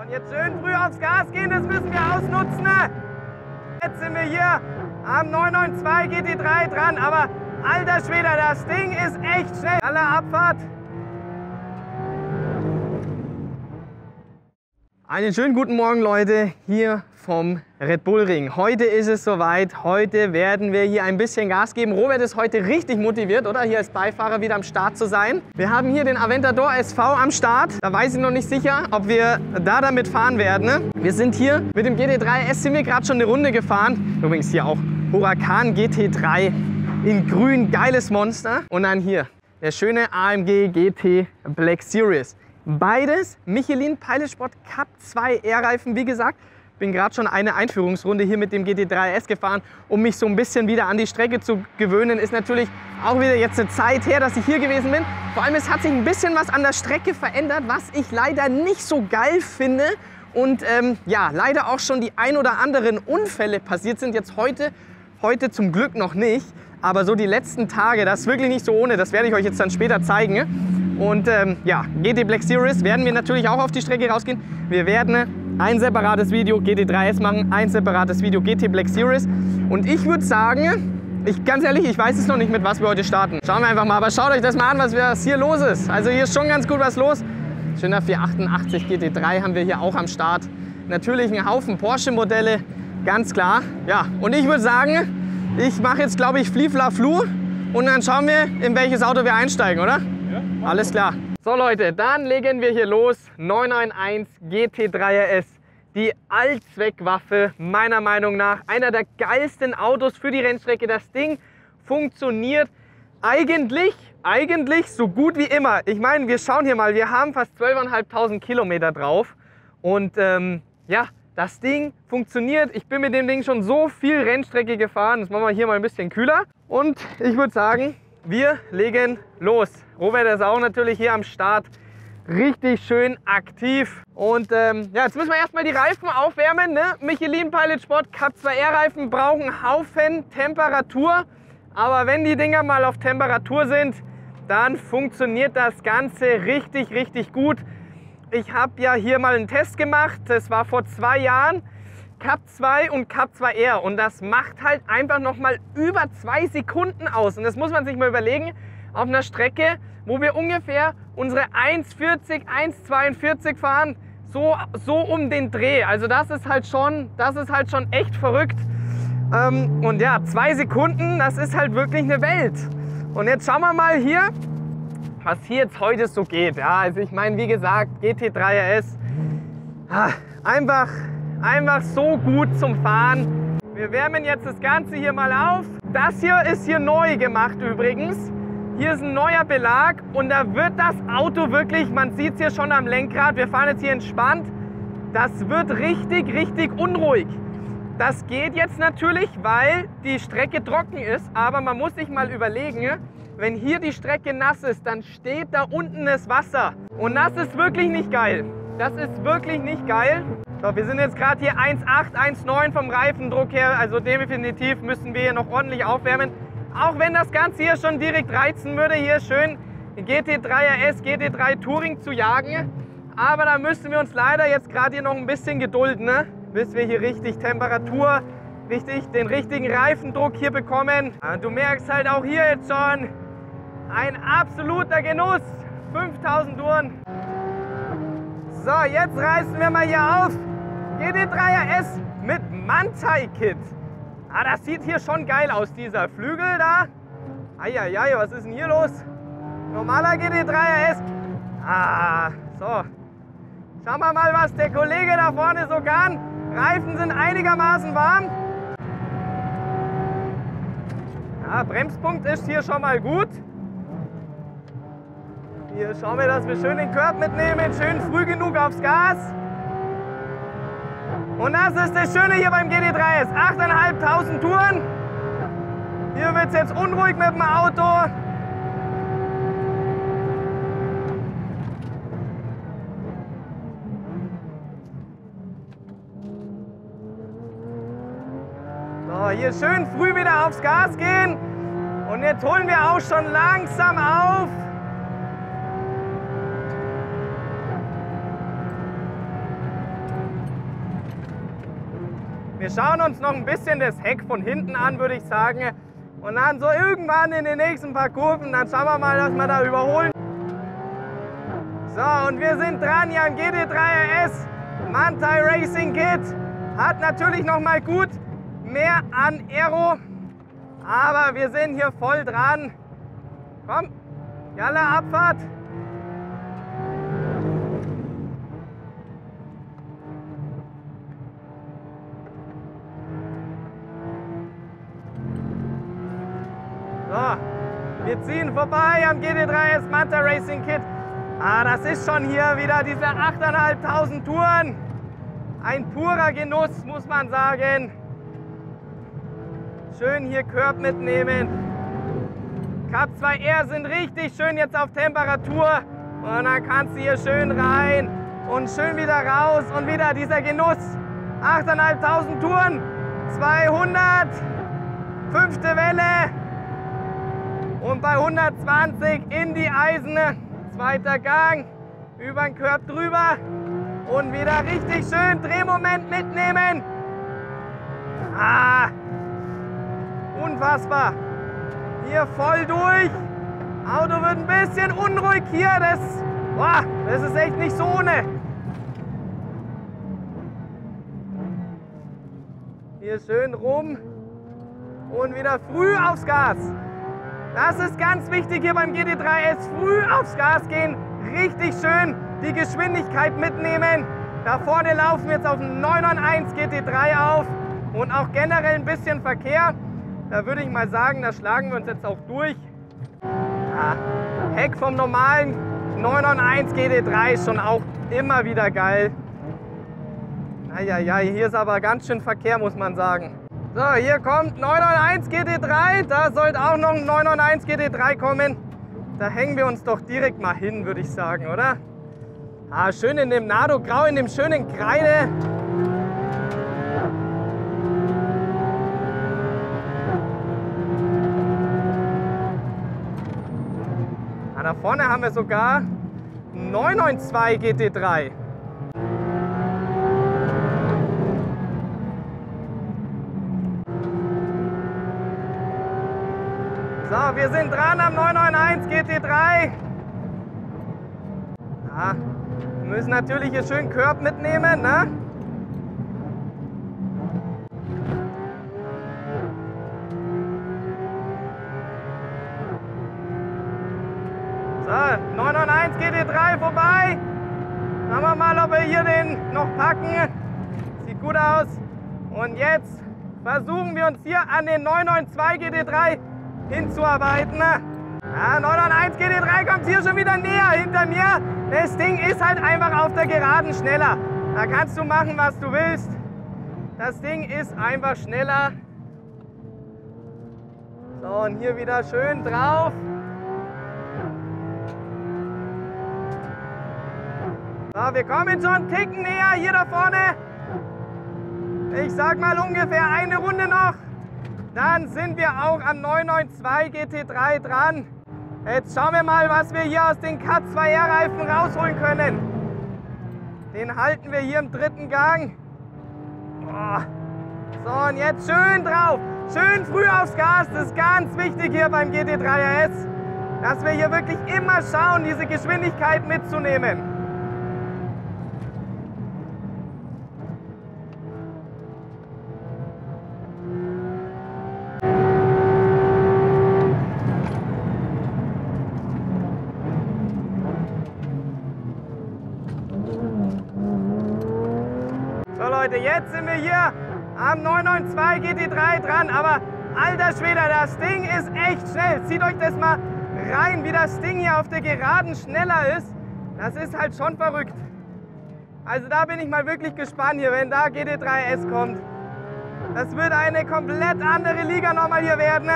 Und jetzt schön früh aufs Gas gehen, das müssen wir ausnutzen. Jetzt sind wir hier am 992 GT3 dran, aber alter Schwede, das Ding ist echt schnell. Alle Abfahrt. Einen schönen guten Morgen, Leute, hier vom Red Bull Ring. Heute ist es soweit. Heute werden wir hier ein bisschen Gas geben. Robert ist heute richtig motiviert, oder? Hier als Beifahrer wieder am Start zu sein. Wir haben hier den Aventador SV am Start. Da weiß ich noch nicht sicher, ob wir da damit fahren werden. Ne? Wir sind hier mit dem GT3 S, sind wir gerade schon eine Runde gefahren. Übrigens hier auch Huracan GT3 in grün, geiles Monster. Und dann hier der schöne AMG GT Black Series. Beides Michelin Pilot Sport Cup 2 R-Reifen. Wie gesagt, bin gerade schon eine Einführungsrunde hier mit dem GT3 S gefahren, um mich so ein bisschen wieder an die Strecke zu gewöhnen. Ist natürlich auch wieder jetzt eine Zeit her, dass ich hier gewesen bin. Vor allem, es hat sich ein bisschen was an der Strecke verändert, was ich leider nicht so geil finde. Und ja, leider auch schon die ein oder anderen Unfälle passiert sind. Jetzt heute zum Glück noch nicht. Aber so die letzten Tage, das ist wirklich nicht so ohne. Das werde ich euch jetzt dann später zeigen. Und ja, GT Black Series werden wir natürlich auch auf die Strecke rausgehen. Wir werden ein separates Video GT3S machen, ein separates Video GT Black Series. Und ich würde sagen, ganz ehrlich, ich weiß es noch nicht, mit was wir heute starten. Schauen wir einfach mal. Aber schaut euch das mal an, was hier los ist. Also hier ist schon ganz gut was los. Schöner 488 GT3 haben wir hier auch am Start. Natürlich ein Haufen Porsche-Modelle, ganz klar. Ja, und ich würde sagen, ich mache jetzt, glaube ich, Fli-Fla-Flu. Und dann schauen wir, in welches Auto wir einsteigen, oder? Ja. Alles klar. So Leute, dann legen wir hier los. 991 GT3 RS. Die Allzweckwaffe, meiner Meinung nach. Einer der geilsten Autos für die Rennstrecke. Das Ding funktioniert eigentlich so gut wie immer. Ich meine, wir schauen hier mal, wir haben fast 12.500 Kilometer drauf. Und ja, das Ding funktioniert. Ich bin mit dem Ding schon so viel Rennstrecke gefahren. Das machen wir hier mal ein bisschen kühler. Und ich würde sagen, wir legen los. Robert ist auch natürlich hier am Start. Richtig schön aktiv. Und ja, jetzt müssen wir erstmal die Reifen aufwärmen. Ne? Michelin Pilot Sport Cup 2 R-Reifen brauchen einen Haufen Temperatur. Aber wenn die Dinger mal auf Temperatur sind, dann funktioniert das Ganze richtig, richtig gut. Ich habe ja hier mal einen Test gemacht. Das war vor 2 Jahren. Cup 2 und Cup 2R. Und das macht halt einfach nochmal über 2 Sekunden aus. Und das muss man sich mal überlegen. Auf einer Strecke, wo wir ungefähr unsere 1,40, 1,42 fahren, so um den Dreh. Also das ist halt schon echt verrückt. Und ja, 2 Sekunden, das ist halt wirklich eine Welt. Und jetzt schauen wir mal hier, was hier jetzt heute so geht. Ja, also ich meine, wie gesagt, GT3 RS, einfach so gut zum Fahren. Wir wärmen jetzt das Ganze hier mal auf. Das hier ist hier neu gemacht übrigens. Hier ist ein neuer Belag und da wird das Auto wirklich, man sieht es hier schon am Lenkrad, wir fahren jetzt hier entspannt, das wird richtig, richtig unruhig. Das geht jetzt natürlich, weil die Strecke trocken ist, aber man muss sich mal überlegen, wenn hier die Strecke nass ist, dann steht da unten das Wasser. Und das ist wirklich nicht geil. Das ist wirklich nicht geil. So, wir sind jetzt gerade hier 1,8, 1,9 vom Reifendruck her, also definitiv müssen wir hier noch ordentlich aufwärmen. Auch wenn das Ganze hier schon direkt reizen würde, hier schön GT3 RS, GT3 Touring zu jagen. Aber da müssen wir uns leider jetzt gerade hier noch ein bisschen gedulden, ne? Bis wir hier richtig Temperatur, den richtigen Reifendruck hier bekommen. Du merkst halt auch hier jetzt schon, ein absoluter Genuss, 5000 Touren. So, jetzt reißen wir mal hier auf. GT3 RS mit Mantai-Kit. Das sieht hier schon geil aus, dieser Flügel da. Eieiei, was ist denn hier los? Normaler GT3 RS. So. Schauen wir mal, was der Kollege da vorne so kann. Reifen sind einigermaßen warm. Ja, Bremspunkt ist hier schon mal gut. Hier schauen wir, dass wir schön den Curb mitnehmen, schön früh genug aufs Gas. Und das ist das Schöne hier beim GT3 RS. 8.500 Touren. Hier wird es jetzt unruhig mit dem Auto. So, hier schön früh wieder aufs Gas gehen. Und jetzt holen wir auch schon langsam auf. Wir schauen uns noch ein bisschen das Heck von hinten an, würde ich sagen. Und dann so irgendwann in den nächsten paar Kurven, dann schauen wir mal, dass wir da überholen. So, und wir sind dran hier am GT3 RS. Manthey Racing Kit hat natürlich noch mal gut mehr an Aero, aber wir sind hier voll dran. Komm, Jalla, Abfahrt. So, wir ziehen vorbei am GT3 RS Manthey Racing Kit. Das ist schon hier wieder diese 8.500 Touren. Ein purer Genuss, muss man sagen. Schön hier Curb mitnehmen. Cup 2R sind richtig schön jetzt auf Temperatur. Und dann kannst du hier schön rein und schön wieder raus. Und wieder dieser Genuss. 8.500 Touren, 200, 5. Welle. Und bei 120 in die Eisen. 2. Gang, über den Curb drüber und wieder richtig schön Drehmoment mitnehmen. Unfassbar. Hier voll durch. Auto wird ein bisschen unruhig hier. Das ist echt nicht so ohne. Hier schön rum und wieder früh aufs Gas. Das ist ganz wichtig hier beim GT3S, früh aufs Gas gehen, richtig schön die Geschwindigkeit mitnehmen. Da vorne laufen wir jetzt auf dem 991 GT3 auf und auch generell ein bisschen Verkehr. Da würde ich mal sagen, da schlagen wir uns jetzt auch durch. Heck vom normalen 991 GT3 ist schon auch immer wieder geil. Hier ist aber ganz schön Verkehr, muss man sagen. So, hier kommt 991 GT3, da sollte auch noch ein 991 GT3 kommen. Da hängen wir uns doch direkt mal hin, würde ich sagen, oder? Schön in dem Nardo-Grau, in dem schönen Kreide. Da vorne haben wir sogar einen 992 GT3. So, wir sind dran am 991 GT3. Wir müssen natürlich hier schön Curb mitnehmen, ne? So, 991 GT3 vorbei. Schauen wir mal, ob wir hier den noch packen. Sieht gut aus. Und jetzt versuchen wir uns hier an den 992 GT3 hinzuarbeiten. 991 GT3 kommt hier schon wieder näher hinter mir. Das Ding ist halt einfach auf der Geraden schneller. Da kannst du machen, was du willst. Das Ding ist einfach schneller. So, und hier wieder schön drauf. So, wir kommen schon einen Ticken näher hier da vorne. Ich sag mal ungefähr eine Runde noch. Dann sind wir auch am 992 GT3 dran. Jetzt schauen wir mal, was wir hier aus den Cut 2R Reifen rausholen können. Den halten wir hier im 3. Gang. So, und jetzt schön drauf. Schön früh aufs Gas. Das ist ganz wichtig hier beim GT3 RS, dass wir hier wirklich immer schauen, diese Geschwindigkeit mitzunehmen. Leute, jetzt sind wir hier am 992 GT3 dran, aber alter Schwede, das Ding ist echt schnell. Zieht euch das mal rein, wie das Ding hier auf der Geraden schneller ist. Das ist halt schon verrückt. Also da bin ich mal wirklich gespannt hier, wenn da GT3 RS kommt. Das wird eine komplett andere Liga nochmal hier werden.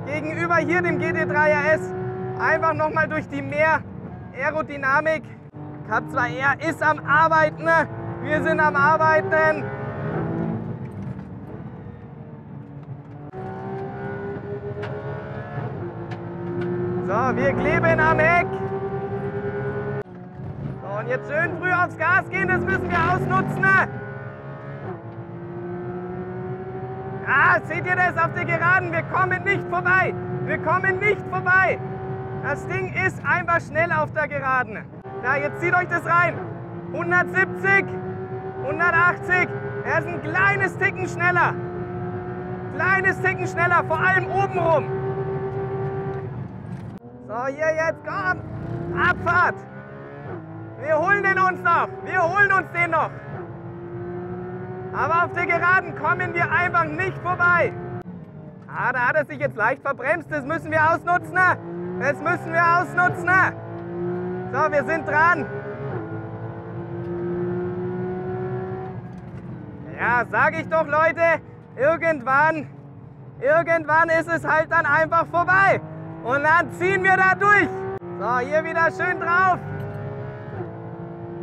Gegenüber hier dem GT3 RS. Einfach nochmal durch die mehr Aerodynamik. Cup 2R ist am Arbeiten. Wir sind am Arbeiten. So, wir kleben am Heck. So, und jetzt schön früh aufs Gas gehen, das müssen wir ausnutzen. Ja, seht ihr das auf der Geraden? Wir kommen nicht vorbei. Wir kommen nicht vorbei. Das Ding ist einfach schnell auf der Geraden. Ja, jetzt zieht euch das rein. 170, 180. Er ist ein kleines Ticken schneller. Kleines Ticken schneller, vor allem oben rum. So, hier jetzt, komm. Abfahrt. Wir holen den uns noch. Wir holen uns den noch. Aber auf der Geraden kommen wir einfach nicht vorbei. Ah, da hat er sich jetzt leicht verbremst. Das müssen wir ausnutzen. Das müssen wir ausnutzen. So, wir sind dran. Ja, sag ich doch, Leute. Irgendwann ist es halt dann einfach vorbei. Und dann ziehen wir da durch. So, hier wieder schön drauf.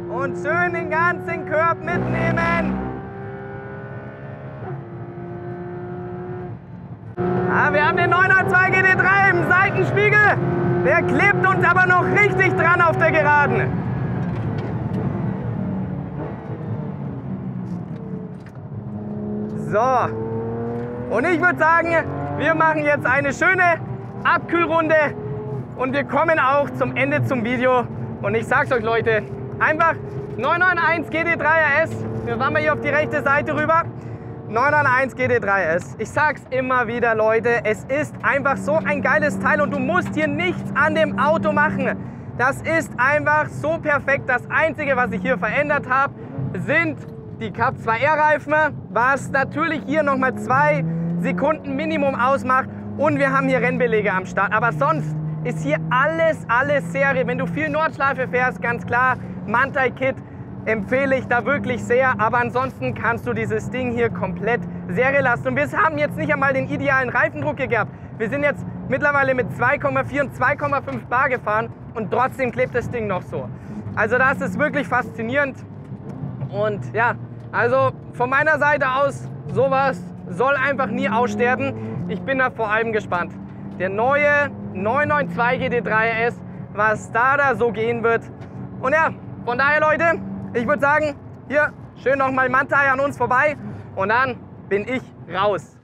Und schön den ganzen Körb mitnehmen. Ja, wir haben den 992 GT3 im Seitenspiegel. Der klebt uns aber noch richtig dran auf der Geraden. So. Und ich würde sagen, wir machen jetzt eine schöne Abkühlrunde. Und wir kommen auch zum Ende zum Video. Und ich sag's euch, Leute, einfach 991 GT3 RS. Wir fahren mal hier auf die rechte Seite rüber. 991 GT3 RS. Ich sag's immer wieder, Leute, es ist einfach so ein geiles Teil und du musst hier nichts an dem Auto machen. Das ist einfach so perfekt. Das Einzige, was ich hier verändert habe, sind die Cup 2R Reifen, was natürlich hier nochmal 2 Sekunden Minimum ausmacht. Und wir haben hier Rennbelege am Start. Aber sonst ist hier alles Serie. Wenn du viel Nordschleife fährst, ganz klar, Manthey Kit empfehle ich da wirklich sehr. Aber ansonsten kannst du dieses Ding hier komplett Serie lassen. Und wir haben jetzt nicht einmal den idealen Reifendruck hier gehabt. Wir sind jetzt mittlerweile mit 2,4 und 2,5 Bar gefahren und trotzdem klebt das Ding noch so. Also das ist wirklich faszinierend. Und ja, also von meiner Seite aus, sowas soll einfach nie aussterben. Ich bin da vor allem gespannt. Der neue 992 GT3 RS, was da so gehen wird. Und ja, von daher, Leute, ich würde sagen, hier schön nochmal Manthey an uns vorbei und dann bin ich raus.